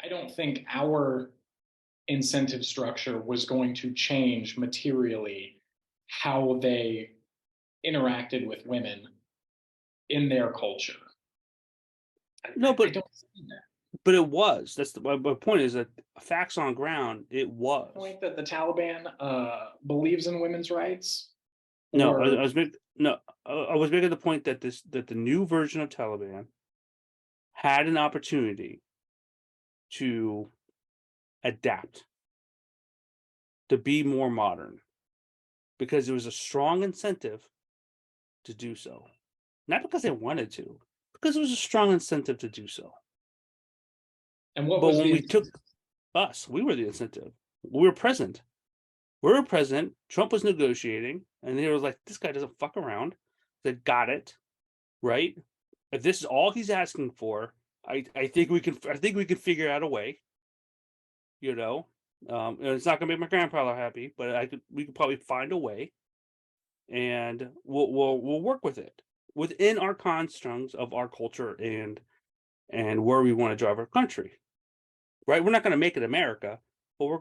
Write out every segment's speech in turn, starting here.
I don't think our incentive structure was going to change materially how they interacted with women in their culture. No, I don't see that. but it was. That's my point is that facts on ground. It was. Point that the Taliban believes in women's rights, No, or I was making the point that the new version of Taliban had an opportunity to adapt, to be more modern, because there was a strong incentive to do so. Not because they wanted to, because there was a strong incentive to do so. and what But was when the we took we were the incentive. We were present. We were present. Trump was negotiating, and they were like, "This guy doesn't fuck around." They got it right. If this is all he's asking for, I think we can. I think we can figure out a way. You know, and it's not gonna make my grandfather happy, but we could probably find a way, and we'll work with it within our constructs of our culture and where we want to drive our country. Right? We're not going to make it America, but we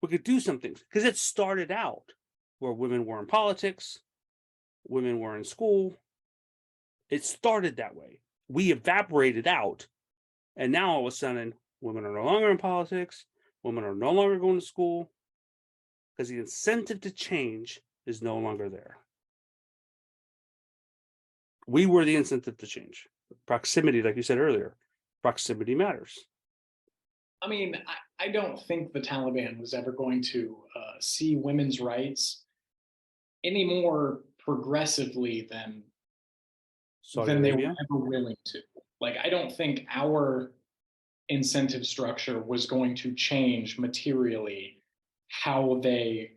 could do some things because it started out where women were in politics, women were in school. It started that way. We evaporated out, and now all of a sudden, women are no longer in politics. Women are no longer going to school because the incentive to change is no longer there. We were the incentive to change. Proximity, like you said earlier, proximity matters. I mean, I don't think the Taliban was ever going to see women's rights any more progressively Saudi than they were Arabia. ever willing to. Like, I don't think our incentive structure was going to change materially how they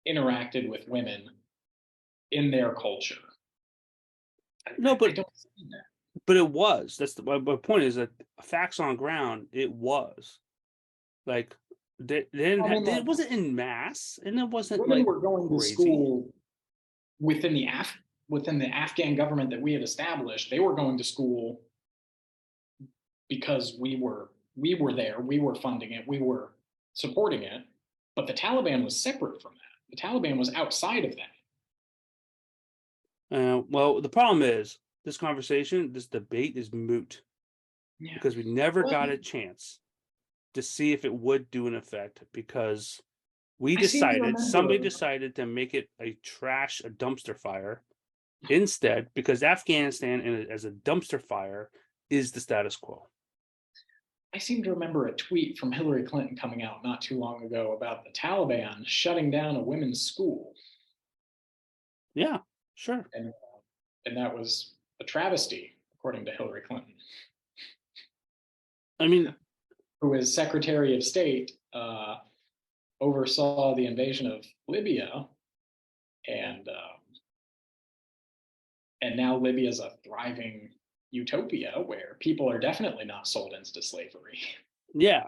interacted with women in their culture. No, I don't see that. but it was. That's my point is that facts on ground. It was like I mean, it like, wasn't in mass, and it wasn't women like were going to crazy. school within within the Afghan government that we had established. They were going to school because we were there, we were funding it, we were supporting it. But the Taliban was separate from that. The Taliban was outside of that. Well, the problem is this debate is moot Yeah. because we never Well, got a chance to see if it would do an effect because I seem to somebody remember. decided to make it a dumpster fire instead because Afghanistan as a dumpster fire is the status quo. I seem to remember a tweet from Hillary Clinton coming out not too long ago about the Taliban shutting down a women's school, Yeah, sure. and that was a travesty, according to Hillary Clinton, I mean, who is Secretary of State, oversaw the invasion of Libya, and now Libya is a thriving utopia where people are definitely not sold into slavery. yeah.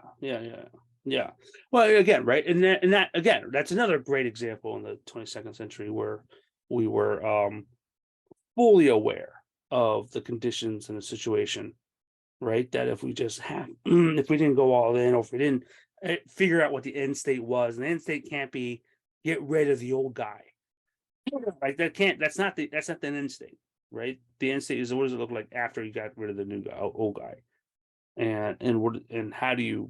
Well, again, right, and that again, that's another great example in the 22nd century where we were fully aware of the conditions and the situation, right? That if we just had, if we didn't go all in, or if we didn't figure out what the end state was, and the end state can't be get rid of the old guy, like that can't. That's not the end state, right? The end state is what does it look like after you got rid of the new guy, old guy, and how do you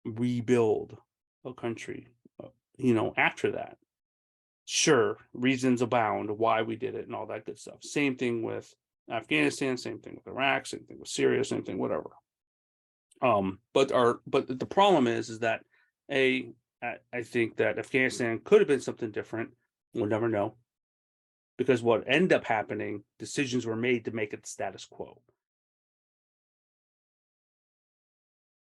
rebuild a country, after that. Sure, reasons abound why we did it and all that good stuff. Same thing with Afghanistan, same thing with Iraq, same thing with Syria, same thing, whatever. But the problem is that a I think that Afghanistan could have been something different. We'll never know because what ended up happening, decisions were made to make it the status quo.